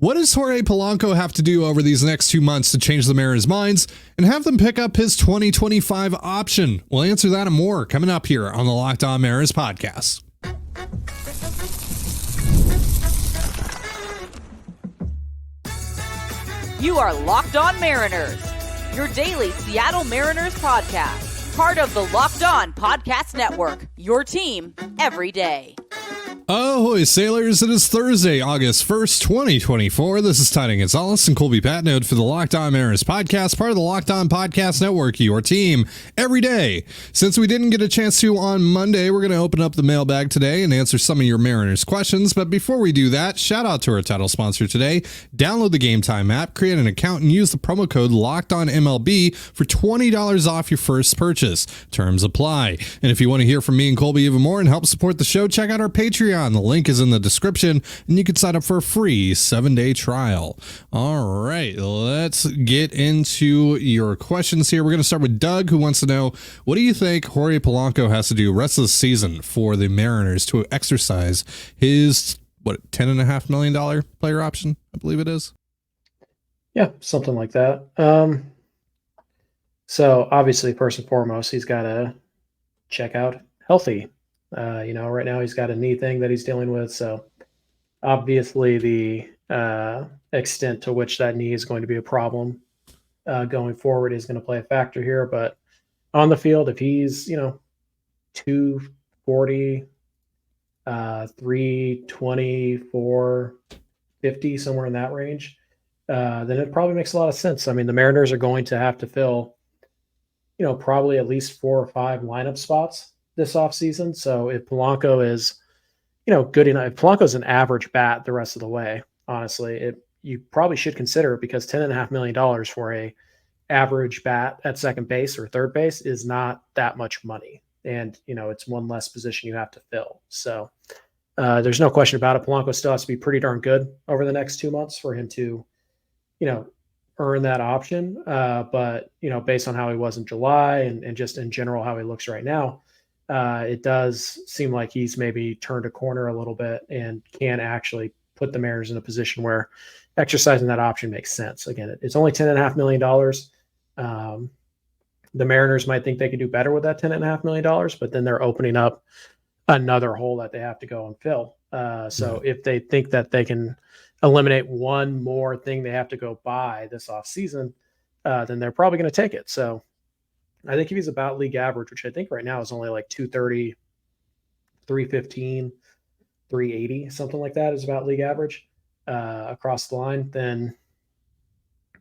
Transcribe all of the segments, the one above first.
What does Jorge Polanco have to do over these next 2 months to change the Mariners' minds and have them pick up his 2025 option? We'll answer that and more coming up here on the Locked On Mariners podcast. You are Locked On Mariners, your daily Seattle Mariners podcast, part of the Locked On Podcast Network, your team every day. Ahoy, sailors. It is Thursday, August 1st, 2024. This is Ty and Colby Patnode for the Locked On Mariners podcast, part of the Locked On Podcast Network, your team every day. Since we didn't get a chance to on Monday, we're going to open up the mailbag today and answer some of your Mariners questions. But before we do that, shout out to our title sponsor today. Download the Game Time app, create an account, and use the promo code LOCKEDONMLB for $20 off your first purchase. Terms apply. And if you want to hear from me and Colby even more and help support the show, check out our Patreon. The link is in the description, and you can sign up for a free 7-day trial. All right, let's get into your questions here. We're going to start with Doug, who wants to know, what do you think Jorge Polanco has to do rest of the season for the Mariners to exercise his, $10.5 million player option, I believe it is? Yeah, something like that. So obviously, first and foremost, he's got to check out healthy. Right now he's got a knee thing that he's dealing with. So obviously the extent to which that knee is going to be a problem going forward is going to play a factor here. But on the field, if he's, 240, 320, 450, somewhere in that range, then it probably makes a lot of sense. I mean, the Mariners are going to have to fill, probably at least 4 or 5 lineup spots this offseason. So if Polanco is, good enough, if Polanco's an average bat the rest of the way, honestly, you probably should consider it, because $10.5 million for a average bat at second base or third base is not that much money. And, it's one less position you have to fill. So there's no question about it. Polanco still has to be pretty darn good over the next 2 months for him to, earn that option. But, based on how he was in July and just in general how he looks right now, it does seem like he's maybe turned a corner a little bit and can actually put the Mariners in a position where exercising that option makes sense. Again, it's only $10.5 million. The Mariners might think they could do better with that $10.5 million, but then they're opening up another hole that they have to go and fill. So if they think that they can eliminate one more thing they have to go buy this offseason, then they're probably going to take it. So I think if he's about league average, which I think right now is only like 230, 315, 380, something like that is about league average across the line, then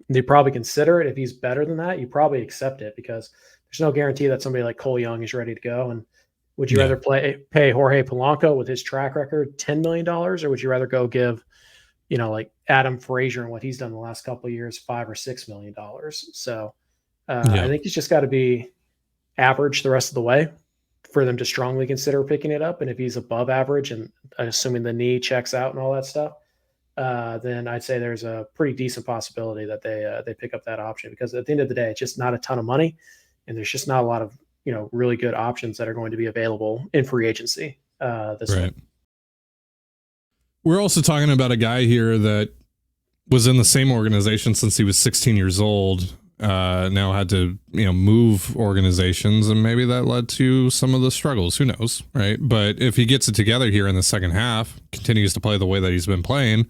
you probably consider it. If he's better than that, you probably accept it, because there's no guarantee that somebody like Cole Young is ready to go. And would you rather pay Jorge Polanco with his track record $10 million, or would you rather go give, like Adam Frazier and what he's done the last couple of years, $5 or $6 million? So I think he's just got to be average the rest of the way for them to strongly consider picking it up. And if he's above average, and assuming the knee checks out and all that stuff, then I'd say there's a pretty decent possibility that they pick up that option, because at the end of the day, it's just not a ton of money, and there's just not a lot of really good options that are going to be available in free agency this week. We're also talking about a guy here that was in the same organization since he was 16 years old. Now had to, move organizations, and maybe that led to some of the struggles. Who knows, right? But if he gets it together here in the second half, continues to play the way that he's been playing,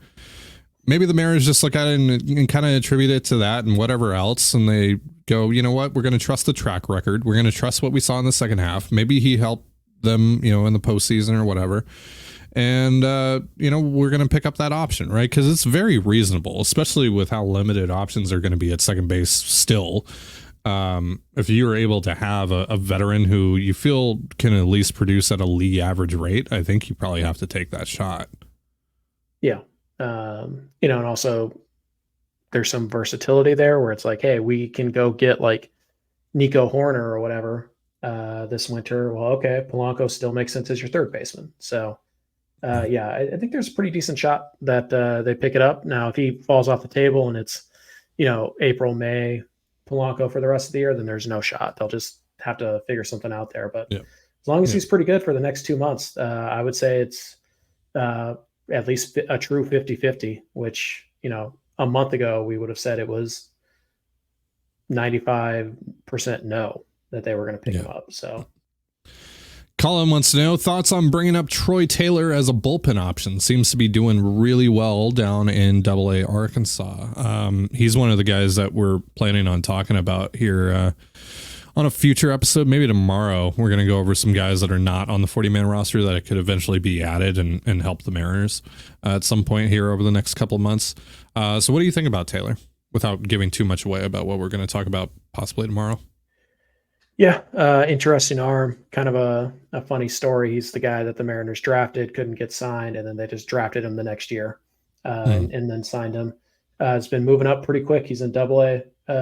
maybe the Mariners just look at it and kind of attribute it to that and whatever else, and they go, you know what, we're going to trust the track record. We're going to trust what we saw in the second half. Maybe he helped them, in the postseason or whatever. And, we're going to pick up that option, right? Because it's very reasonable, especially with how limited options are going to be at second base still. If you're able to have a veteran who you feel can at least produce at a league average rate, I think you probably have to take that shot. Yeah. And also there's some versatility there where it's like, hey, we can go get like Nico Horner or whatever this winter. Well, okay, Polanco still makes sense as your third baseman. So, I think there's a pretty decent shot that they pick it up. Now, if he falls off the table and it's, April, May, Polanco for the rest of the year, then there's no shot. They'll just have to figure something out there. But as long as he's pretty good for the next 2 months, I would say it's at least a true 50-50, which a month ago, we would have said it was 95% no that they were going to pick him up. So Colin wants to know thoughts on bringing up Troy Taylor as a bullpen option. Seems to be doing really well down in AA Arkansas. He's one of the guys that we're planning on talking about here on a future episode, maybe tomorrow. We're going to go over some guys that are not on the 40-man roster that could eventually be added and help the Mariners at some point here over the next couple of months. So what do you think about Taylor, without giving too much away about what we're going to talk about possibly tomorrow? Yeah, interesting arm, kind of a funny story. He's the guy that the Mariners drafted, couldn't get signed, and then they just drafted him the next year and then signed him. It's been moving up pretty quick. He's in AA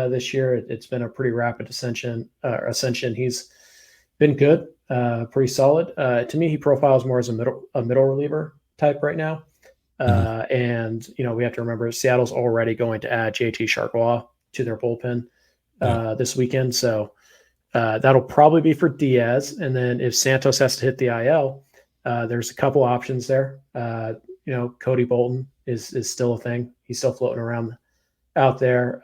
this year. It's been a pretty rapid ascension. He's been good, pretty solid. To me, he profiles more as a middle reliever type right now. And we have to remember Seattle's already going to add JT Chargois to their bullpen this weekend, so. That'll probably be for Diaz. And then if Santos has to hit the IL, there's a couple options there. Cody Bolton is still a thing. He's still floating around out there.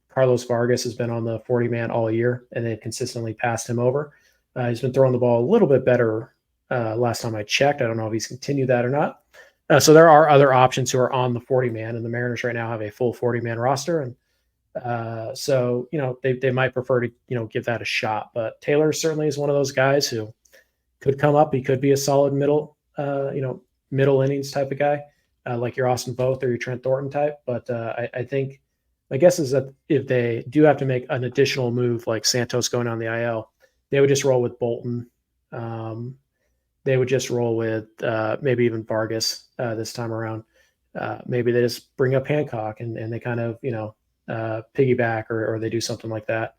Carlos Vargas has been on the 40-man all year, and they've consistently passed him over. He's been throwing the ball a little bit better last time I checked. I don't know if he's continued that or not. So there are other options who are on the 40-man, and the Mariners right now have a full 40-man roster. And so they might prefer to give that a shot, but Taylor certainly is one of those guys who could come up. He could be a solid middle innings type of guy, like your Austin Voth or your Trent Thornton type. But I think my guess is that if they do have to make an additional move like Santos going on the IL, they would just roll with Bolton. They would just roll with maybe even Vargas this time around. Maybe they just bring up Hancock and they kind of piggyback or they do something like that.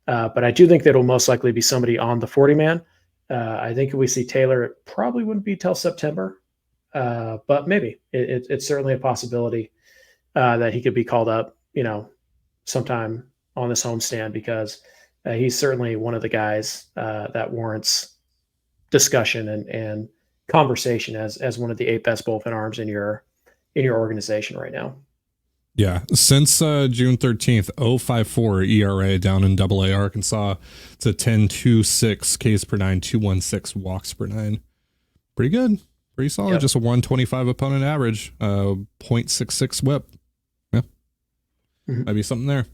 But I do think that it'll most likely be somebody on the 40-man. I think if we see Taylor, it probably wouldn't be till September, but maybe it's certainly a possibility that he could be called up, sometime on this homestand, because he's certainly one of the guys that warrants discussion and conversation as one of the 8 best bullpen arms in your organization right now. Yeah, since June 13th, 0.54 ERA down in AA Arkansas. It's a 10.26 Ks per 9, 2.16 walks per 9. Pretty good. Pretty solid. Yep. Just a 125 opponent average, 0.66 whip. Yeah, might be something there.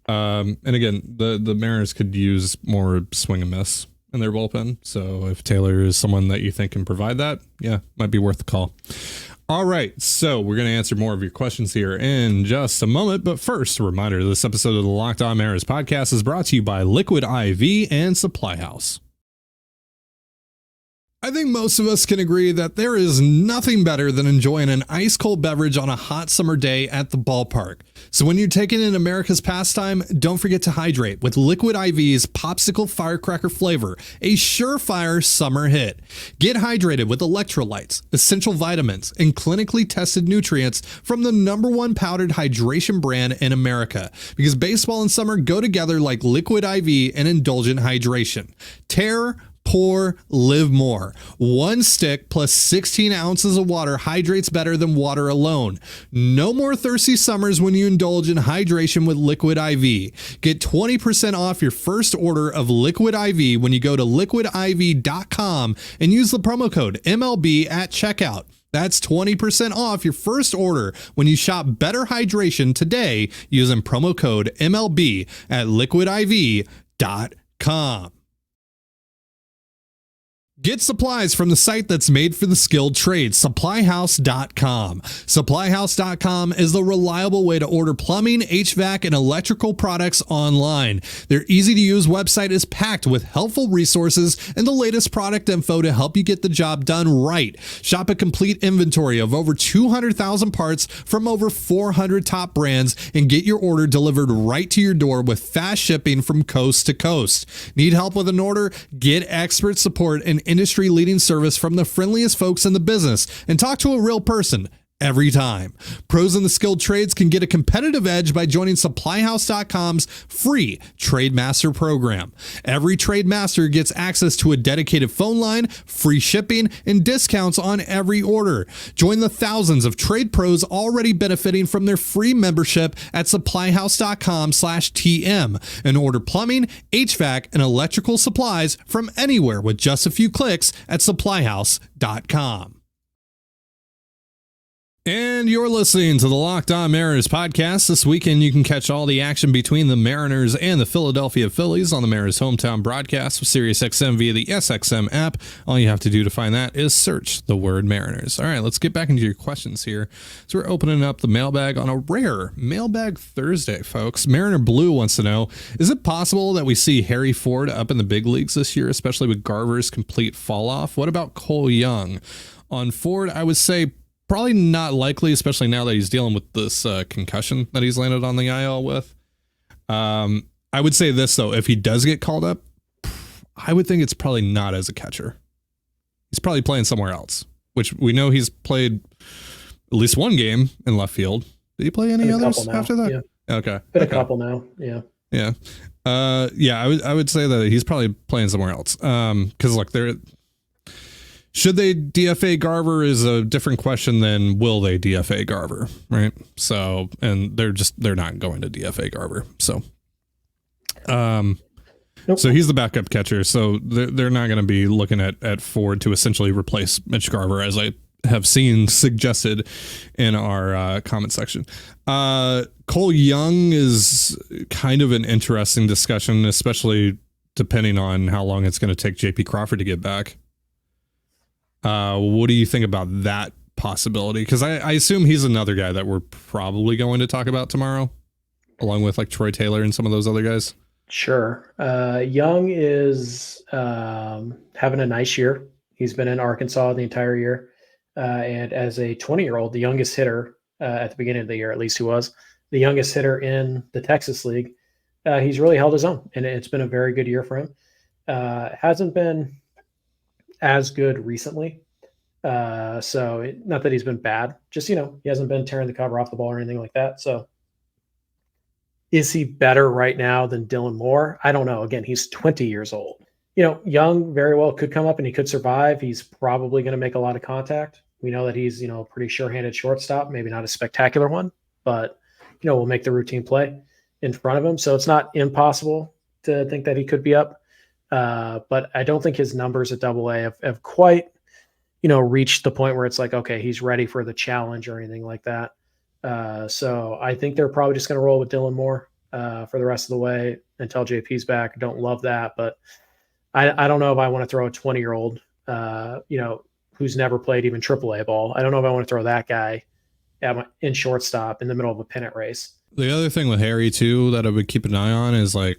And again, the Mariners could use more swing and miss in their bullpen. So if Taylor is someone that you think can provide that, yeah, might be worth the call. All right, so we're going to answer more of your questions here in just a moment. But first, a reminder, this episode of the Locked On Mariners podcast is brought to you by Liquid IV and SupplyHouse. I think most of us can agree that there is nothing better than enjoying an ice cold beverage on a hot summer day at the ballpark. So when you're taking in America's pastime, don't forget to hydrate with Liquid IV's Popsicle Firecracker flavor, a surefire summer hit. Get hydrated with electrolytes, essential vitamins, and clinically tested nutrients from the #1 powdered hydration brand in America. Because baseball and summer go together like Liquid IV and indulgent hydration. Tear, pour, live more. 1 stick plus 16 ounces of water hydrates better than water alone. No more thirsty summers when you indulge in hydration with Liquid IV. Get 20% off your first order of Liquid IV when you go to liquidiv.com and use the promo code MLB at checkout. That's 20% off your first order when you shop Better Hydration today using promo code MLB at liquidiv.com. Get supplies from the site that's made for the skilled trade, SupplyHouse.com. SupplyHouse.com is the reliable way to order plumbing, HVAC, and electrical products online. Their easy-to-use website is packed with helpful resources and the latest product info to help you get the job done right. Shop a complete inventory of over 200,000 parts from over 400 top brands and get your order delivered right to your door with fast shipping from coast to coast. Need help with an order? Get expert support and industry-leading service from the friendliest folks in the business and talk to a real person. every time. Pros in the skilled trades can get a competitive edge by joining SupplyHouse.com's free Trade Master program. Every Trade Master gets access to a dedicated phone line, free shipping, and discounts on every order. Join the thousands of trade pros already benefiting from their free membership at SupplyHouse.com/TM and order plumbing, HVAC, and electrical supplies from anywhere with just a few clicks at SupplyHouse.com. And you're listening to the Locked On Mariners podcast. This weekend, you can catch all the action between the Mariners and the Philadelphia Phillies on the Mariners' hometown broadcast with SiriusXM via the SXM app. All you have to do to find that is search the word Mariners. All right, let's get back into your questions here. So we're opening up the mailbag on a rare Mailbag Thursday, folks. Mariner Blue wants to know, is it possible that we see Harry Ford up in the big leagues this year, especially with Garver's complete fall off? What about Cole Young? On Ford, I would say probably not likely, especially now that he's dealing with this concussion that he's landed on the IL with. I would say this, though. If he does get called up, I would think it's probably not as a catcher. He's probably playing somewhere else, which we know he's played at least one game in left field. Did he play any others after that? Yeah. Okay. Been a couple now. Yeah. Yeah. I would say that he's probably playing somewhere else. Because, look, should they DFA Garver is a different question than will they DFA Garver, right? So, and they're not going to DFA Garver. So, Nope. So he's the backup catcher. So they're not going to be looking at Ford to essentially replace Mitch Garver, as I have seen suggested in our comment section. Cole Young is kind of an interesting discussion, especially depending on how long it's going to take JP Crawford to get back. What do you think about that possibility? Because I assume he's another guy that we're probably going to talk about tomorrow, along with like Troy Taylor and some of those other guys. Sure. Young is having a nice year. He's been in Arkansas the entire year. And as a 20-year-old, the youngest hitter at the beginning of the year, at least he was, the youngest hitter in the Texas League, he's really held his own. And it's been a very good year for him. Hasn't been as good recently. Not that he's been bad, just, he hasn't been tearing the cover off the ball or anything like that. So is he better right now than Dylan Moore? I don't know. Again, he's 20 years old. Young very well could come up and he could survive. He's probably going to make a lot of contact. We know that he's, a pretty sure-handed shortstop, maybe not a spectacular one, but, will make the routine play in front of him. So it's not impossible to think that he could be up. But I don't think his numbers at AA have quite, reached the point where it's like, okay, he's ready for the challenge or anything like that. So I think they're probably just going to roll with Dylan Moore for the rest of the way until JP's back. I don't love that, but I don't know if I want to throw a 20-year-old, who's never played even AAA ball. I don't know if I want to throw that guy in shortstop in the middle of a pennant race. The other thing with Harry too that I would keep an eye on is like,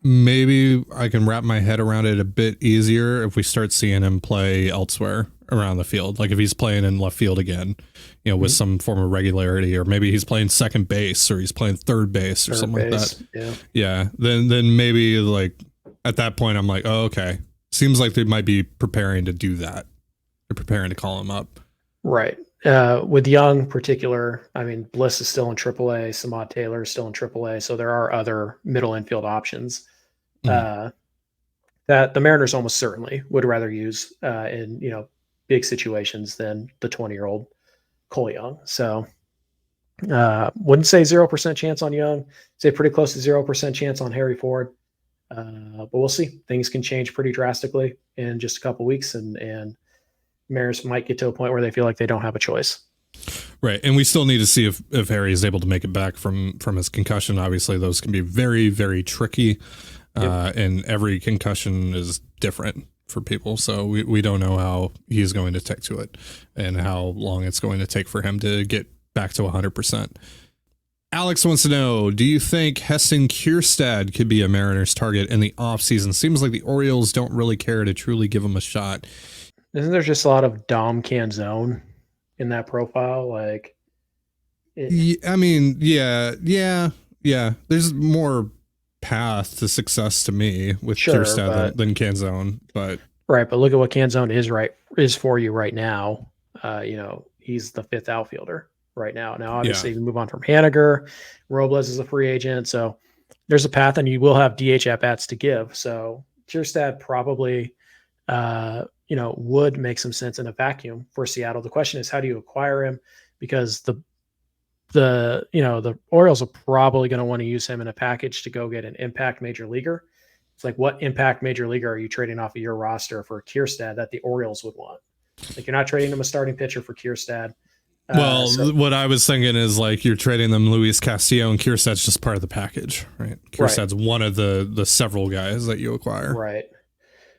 maybe I can wrap my head around it a bit easier if we start seeing him play elsewhere around the field. Like if he's playing in left field again, with some form of regularity, or maybe he's playing second base or he's playing third base or something like that. Yeah. Then maybe like at that point I'm like, oh, okay. Seems like they might be preparing to do that. They're preparing to call him up. Right. With Young in particular, I mean, Bliss is still in AAA, Samad Taylor is still in AAA, so there are other middle infield options that the Mariners almost certainly would rather use in big situations than the 20-year-old Cole Young. So wouldn't say 0% chance on Young, say pretty close to 0% chance on Harry Ford, but we'll see. Things can change pretty drastically in just a couple weeks, and Mariners might get to a point where they feel like they don't have a choice. Right. And we still need to see if Harry is able to make it back from his concussion. Obviously, those can be very, very tricky. Yep. And every concussion is different for people. So we don't know how he's going to take to it and how long it's going to take for him to get back to 100%. Alex wants to know, do you think Heston Kierstad could be a Mariners target in the offseason? Seems like the Orioles don't really care to truly give him a shot. Isn't there just a lot of Dom Canzone in that profile? Like, yeah. There's more path to success to me with Kierstad than Canzone, but right. But look at what Canzone is for you right now. he's the fifth outfielder right now. Now, obviously, you move on from Haniger. Robles is a free agent. So there's a path, and you will have DH at-bats to give. So Kierstad probably, would make some sense in a vacuum for Seattle. The question is, how do you acquire him? Because the Orioles are probably going to want to use him in a package to go get an impact major leaguer. It's like, what impact major leaguer are you trading off of your roster for Kierstad that the Orioles would want? Like, you're not trading them a starting pitcher for Kierstad. What I was thinking is, like, you're trading them Luis Castillo, and Kierstad's just part of the package, right? Kierstad's one of the several guys that you acquire. Right.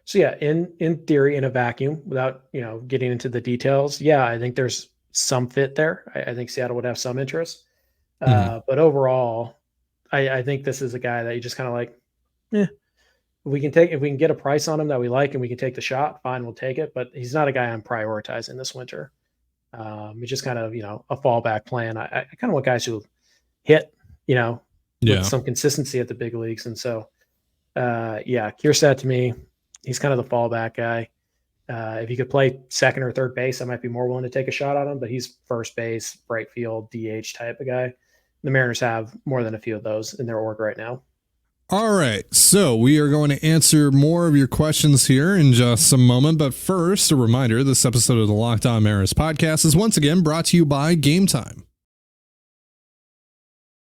So yeah, in theory, in a vacuum, without, getting into the details, yeah, I think there's some fit there. I think Seattle would have some interest. But overall, I think this is a guy that you just kind of like, if we can get a price on him that we like and we can take the shot, fine, we'll take it. But he's not a guy I'm prioritizing this winter. He's just kind of, a fallback plan. I kind of want guys who hit, with some consistency at the big leagues. And so, Kierstad, to me, he's kind of the fallback guy. If he could play second or third base, I might be more willing to take a shot on him, but he's first base, right field, DH type of guy. The Mariners have more than a few of those in their org right now. All right, so we are going to answer more of your questions here in just a moment. But first, a reminder, this episode of the Locked On Mariners podcast is once again brought to you by Game Time.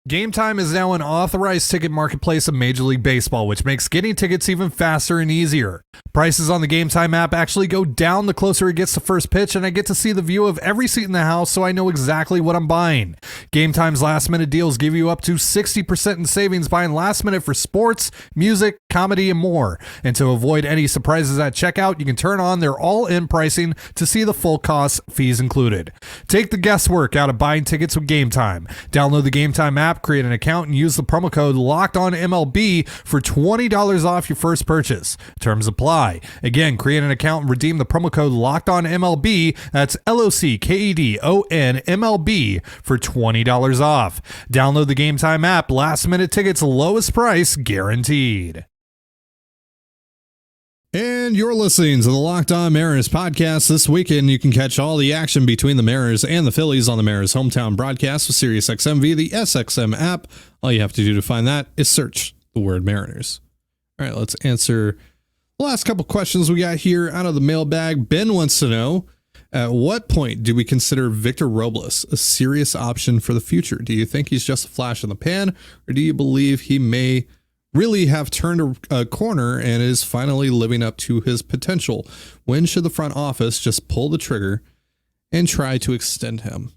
Game Time is now an authorized ticket marketplace of Major League Baseball, which makes getting tickets even faster and easier. Prices on the Game Time app actually go down the closer it gets to first pitch, and I get to see the view of every seat in the house, so I know exactly what I'm buying. Game Time's last minute deals give you up to 60% in savings buying last minute for sports, music, comedy, and more. And to avoid any surprises at checkout, you can turn on their all-in pricing to see the full cost, fees included. Take the guesswork out of buying tickets with Game Time. Download the Game Time app, create an account, and use the promo code LOCKEDONMLB for $20 off your first purchase. Terms apply. Again, create an account and redeem the promo code LOCKEDONMLB. That's LOCKEDONMLB for $20 off. Download the Game Time app. Last minute tickets, lowest price guaranteed. And you're listening to the Locked On Mariners podcast. This weekend, you can catch all the action between the Mariners and the Phillies on the Mariners hometown broadcast with SiriusXM via the SXM app. All you have to do to find that is search the word Mariners. All right, let's answer the last couple questions we got here out of the mailbag. Ben wants to know, at what point do we consider Victor Robles a serious option for the future? Do you think he's just a flash in the pan, or do you believe he may really have turned a corner and is finally living up to his potential? When should the front office just pull the trigger and try to extend him?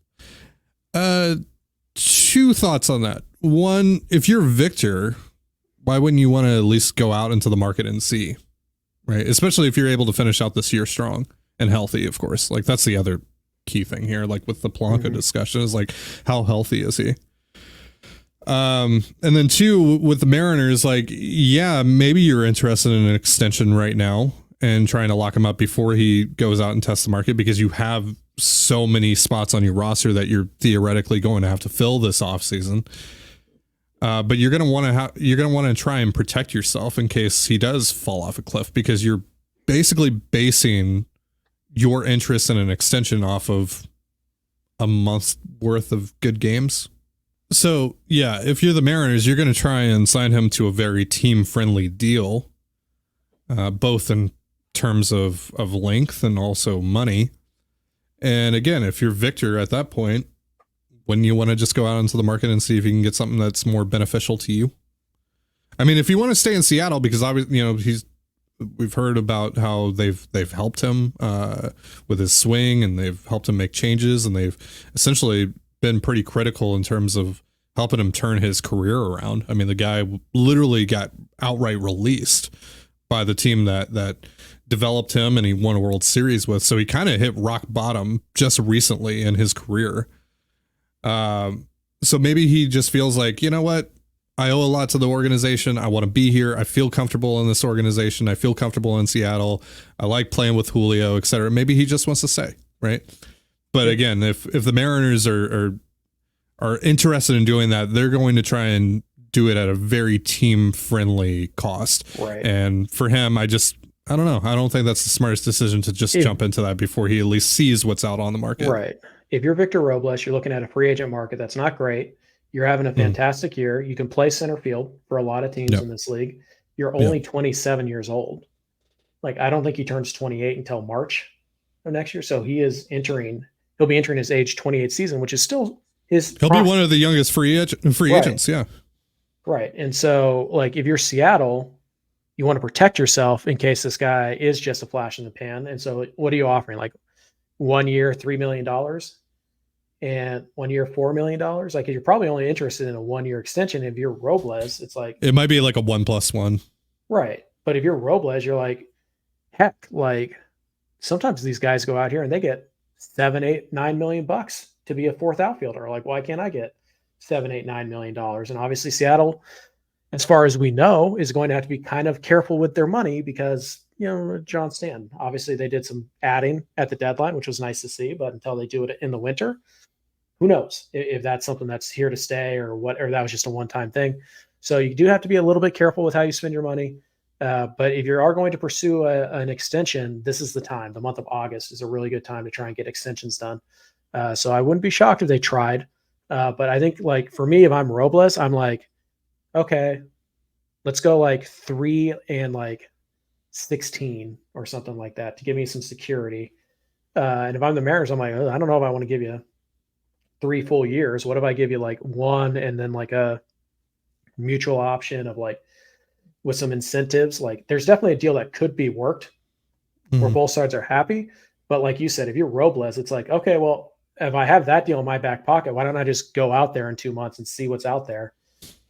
Two thoughts on that. One, if you're Victor, why wouldn't you want to at least go out into the market and see, right? Especially if you're able to finish out this year strong and healthy, of course. Like, that's the other key thing here, like with the Polanco discussion, is like, how healthy is he? And then two, with the Mariners, like, yeah, maybe you're interested in an extension right now and trying to lock him up before he goes out and tests the market, because you have so many spots on your roster that you're theoretically going to have to fill this offseason. But you're going to want to try and protect yourself in case he does fall off a cliff, because you're basically basing your interest in an extension off of a month's worth of good games. So, yeah, if you're the Mariners, you're going to try and sign him to a very team-friendly deal, both in terms of length and also money. And again, if you're Victor at that point, wouldn't you want to just go out into the market and see if you can get something that's more beneficial to you? I mean, if you want to stay in Seattle, because obviously, we've heard about how they've helped him with his swing, and they've helped him make changes, and they've essentially been pretty critical in terms of helping him turn his career around. I mean, the guy literally got outright released by the team that developed him, and he won a World Series with. So he kind of hit rock bottom just recently in his career. So maybe he just feels like, you know what? I owe a lot to the organization. I want to be here. I feel comfortable in this organization. I feel comfortable in Seattle. I like playing with Julio, et cetera. Maybe he just wants to stay, right? But again, if the Mariners are interested in doing that, they're going to try and do it at a very team-friendly cost. Right. And for him, I don't know. I don't think that's the smartest decision to just jump into that before he at least sees what's out on the market. Right. if you're Victor Robles, you're looking at a free agent market that's not great. You're having a fantastic year. You can play center field for a lot of teams in this league. You're only 27 years old. Like, I don't think he turns 28 until March of next year. So he'll be entering his age 28 season, which is still his He'll prime. be one of the youngest free agents. Yeah. Right. And so, like, if you're Seattle, you want to protect yourself in case this guy is just a flash in the pan. And so what are you offering? Like 1 year, $3 million and 1 year, $4 million. Like, you're probably only interested in a 1 year extension. If you're Robles, it's like, it might be like a 1+1. Right. But if you're Robles, you're like, heck, like sometimes these guys go out here and they get $7, $8, $9 million to be a fourth outfielder. Like, why can't I get $7, $8, $9 million? And obviously Seattle, as far as we know, is going to have to be kind of careful with their money because, John Stanton, obviously they did some adding at the deadline, which was nice to see, but until they do it in the winter, who knows if that's something that's here to stay or that was just a one-time thing. So you do have to be a little bit careful with how you spend your money. But if you are going to pursue an extension, this is the time. The month of August is a really good time to try and get extensions done. So I wouldn't be shocked if they tried. But I think, like, for me, if I'm Robles, I'm like, okay, let's go like 3 and like 16 or something like that to give me some security. And if I'm the Mariners, I'm like, I don't know if I want to give you 3 full years. What if I give you like 1 and then like a mutual option of like with some incentives? Like, there's definitely a deal that could be worked where both sides are happy. But like you said, if you're Robles, it's like, okay, well, if I have that deal in my back pocket, why don't I just go out there in 2 months and see what's out there?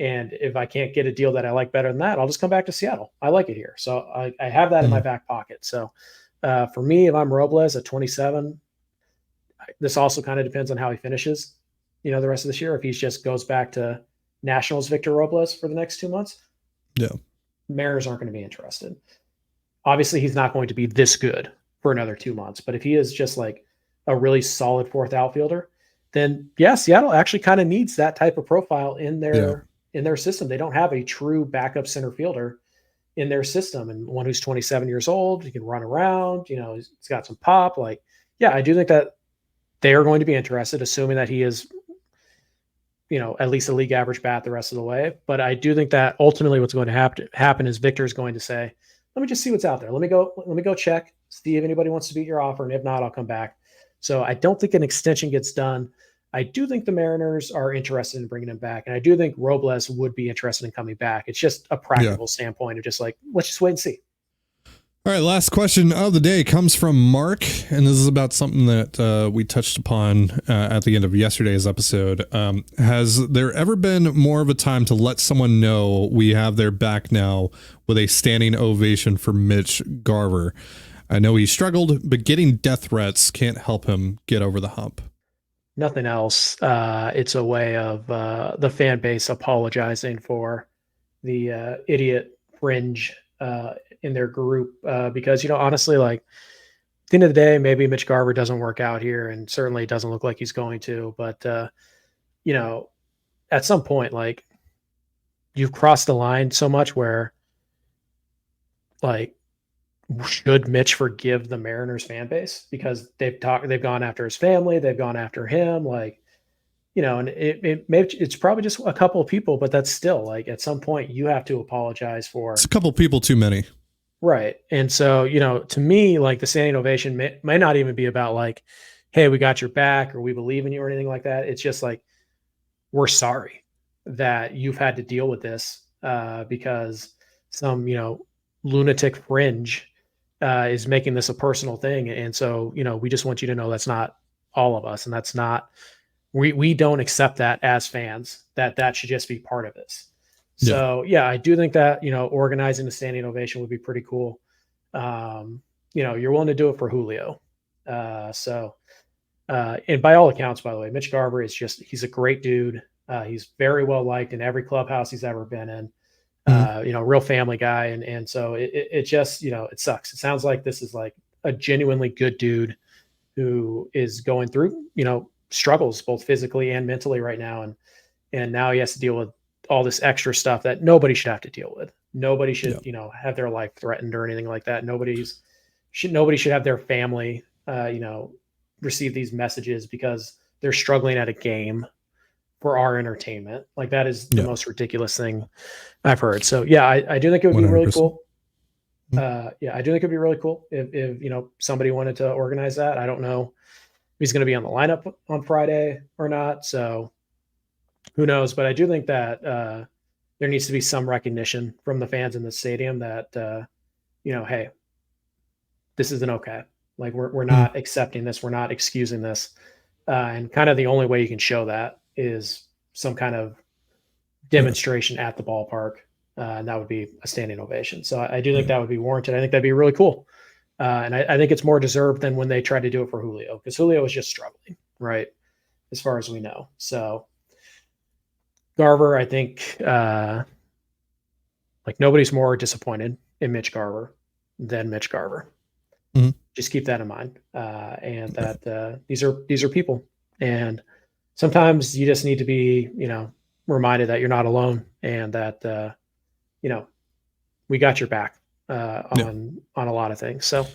And if I can't get a deal that I like better than that, I'll just come back to Seattle. I like it here. So I have that in my back pocket. So for me, if I'm Robles at 27, this also kind of depends on how he finishes, the rest of this year. If he just goes back to Nationals Victor Robles for the next 2 months, Mariners aren't going to be interested. Obviously, he's not going to be this good for another 2 months. But if he is just like a really solid fourth outfielder, then Seattle actually kind of needs that type of profile in their system. They don't have a true backup center fielder in their system, and one who's 27 years old, he can run around, he's got some pop. Like, I do think that they are going to be interested, assuming that he is, at least a league average bat the rest of the way. But I do think that ultimately what's going to happen is Victor is going to say, let me just see what's out there. Let me go check, see if anybody wants to beat your offer. And if not, I'll come back. So I don't think an extension gets done. I do think the Mariners are interested in bringing him back. And I do think Robles would be interested in coming back. It's just a practical standpoint of just like, let's just wait and see. All right, last question of the day comes from Mark, and this is about something that we touched upon at the end of yesterday's episode. Has there ever been more of a time to let someone know we have their back now with a standing ovation for Mitch Garver? I know he struggled, but getting death threats can't help him get over the hump. Nothing else. It's a way of the fan base apologizing for the idiot fringe in their group because, honestly, like at the end of the day, maybe Mitch Garver doesn't work out here and certainly doesn't look like he's going to. But, at some point, like, you've crossed the line so much where, like, should Mitch forgive the Mariners fan base because they've gone after his family, they've gone after him, like, and it's probably just a couple of people, but that's still like at some point you have to apologize for. It's a couple of people too many. Right. And so, to me, like the standing ovation may not even be about like, hey, we got your back or we believe in you or anything like that. It's just like, we're sorry that you've had to deal with this because some, lunatic fringe is making this a personal thing. And so, we just want you to know that's not all of us. And that's not, we don't accept that as fans, that should just be part of this. So, I do think that, organizing a standing ovation would be pretty cool. You're willing to do it for Julio. And by all accounts, by the way, Mitch Garver he's a great dude. He's very well liked in every clubhouse he's ever been in. Real family guy. And so it just, it sucks. It sounds like this is like a genuinely good dude who is going through, struggles both physically and mentally right now. And now he has to deal with all this extra stuff that nobody should have to deal with. Nobody should, have their life threatened or anything like that. Nobody should have their family, receive these messages because they're struggling at a game for our entertainment. Like that is the most ridiculous thing I've heard. So yeah, I do think it would be really cool. I do think it'd be really cool if somebody wanted to organize that. I don't know if he's going to be on the lineup on Friday or not. So who knows? But I do think that there needs to be some recognition from the fans in the stadium that hey, this isn't okay. Like we're not accepting this. We're not excusing this. And kind of the only way you can show that is some kind of demonstration at the ballpark. And that would be a standing ovation. So I do think that would be warranted. I think that'd be really cool. And I think it's more deserved than when they tried to do it for Julio, because Julio was just struggling, right? As far as we know. So Garver, I think nobody's more disappointed in Mitch Garver than Mitch Garver. Mm-hmm. Just keep that in mind. And that these are people. And sometimes you just need to be, reminded that you're not alone and that, we got your back on a lot of things. So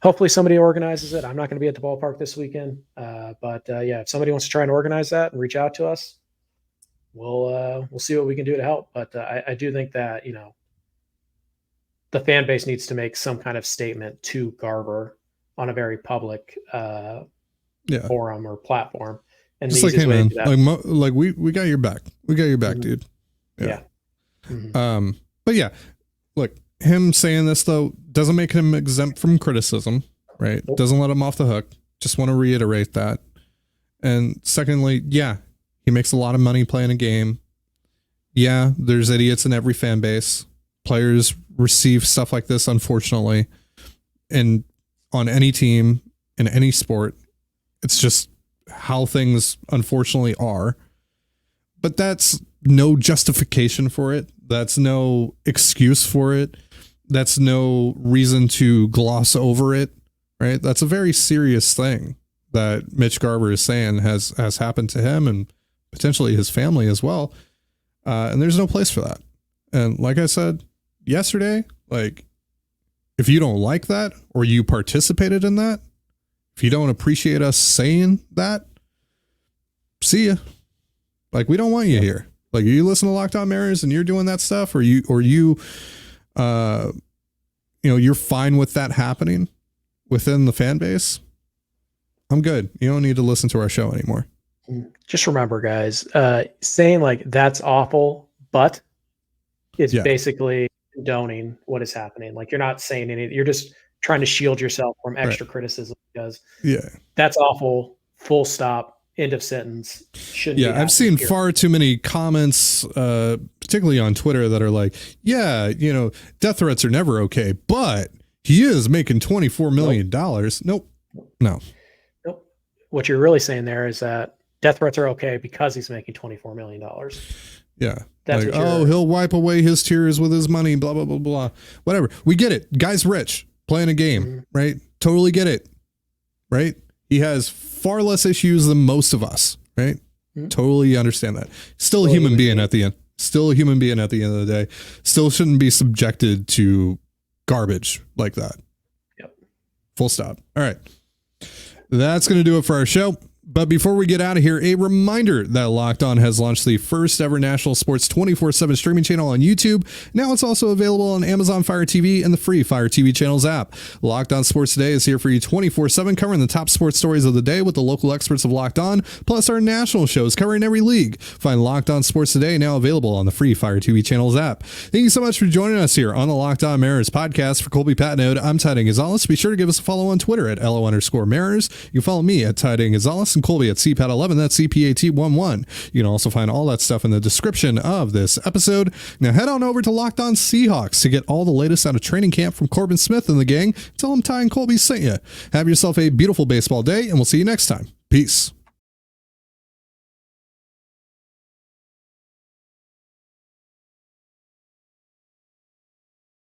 hopefully somebody organizes it. I'm not going to be at the ballpark this weekend. But if somebody wants to try and organize that and reach out to us, we'll see what we can do to help. But I do think that, the fan base needs to make some kind of statement to Garver on a very public forum or platform. And just like, hey man, we got your back. We got your back, dude. Yeah. Mm-hmm. But yeah, look, him saying this though doesn't make him exempt from criticism, right? Nope. Doesn't let him off the hook. Just want to reiterate that. And secondly, he makes a lot of money playing a game. Yeah, there's idiots in every fan base. Players receive stuff like this, unfortunately, and on any team in any sport, it's just how things unfortunately are. But that's no justification for it. That's no excuse for it. That's no reason to gloss over it, right? That's a very serious thing that Mitch Garver is saying has happened to him and potentially his family as well. And there's no place for that. And like I said yesterday, if you don't like that or you participated in that, if you don't appreciate us saying that, see ya. We don't want you here. You listen to Locked On Mariners and you're doing that stuff, or you're fine with that happening within the fan base. I'm good. You don't need to listen to our show anymore. Just remember, guys, saying that's awful, but it's basically condoning what is happening. You're not saying anything. You're just trying to shield yourself from extra criticism because that's awful. Full stop. End of sentence. Shouldn't be I've seen far too many comments, particularly on Twitter, that are like, death threats are never okay, but he is making $24 million. Nope. No. Nope. What you're really saying there is that death threats are okay because he's making $24 million. Yeah. That's he'll wipe away his tears with his money, blah, blah, blah, blah. Whatever. We get it. Guy's rich, playing a game, right? Totally get it. Right? He has far less issues than most of us, right? Mm-hmm. Totally understand that. Still a human being at the end. Still a human being at the end of the day. Still shouldn't be subjected to garbage like that. Yep. Full stop. All right. That's going to do it for our show. But before we get out of here, a reminder that Locked On has launched the first ever national sports 24/7 streaming channel on YouTube. Now it's also available on Amazon Fire TV and the free Fire TV channels app. Locked On Sports Today is here for you 24/7, covering the top sports stories of the day with the local experts of Locked On, plus our national shows covering every league. Find Locked On Sports Today now available on the free Fire TV channels app. Thank you so much for joining us here on the Locked On Mariners podcast. For Colby Patnode, I'm Ty and Gonzalez. Be sure to give us a follow on Twitter at LO_Mariners. You can follow me at Ty and Gonzalez and Colby at CPAT11. That's CPAT11. You can also find all that stuff in the description of this episode. Now head on over to Locked On Seahawks to get all the latest out of training camp from Corbin Smith and the gang. Tell them Ty and Colby sent you. Have yourself a beautiful baseball day, and we'll see you next time. Peace.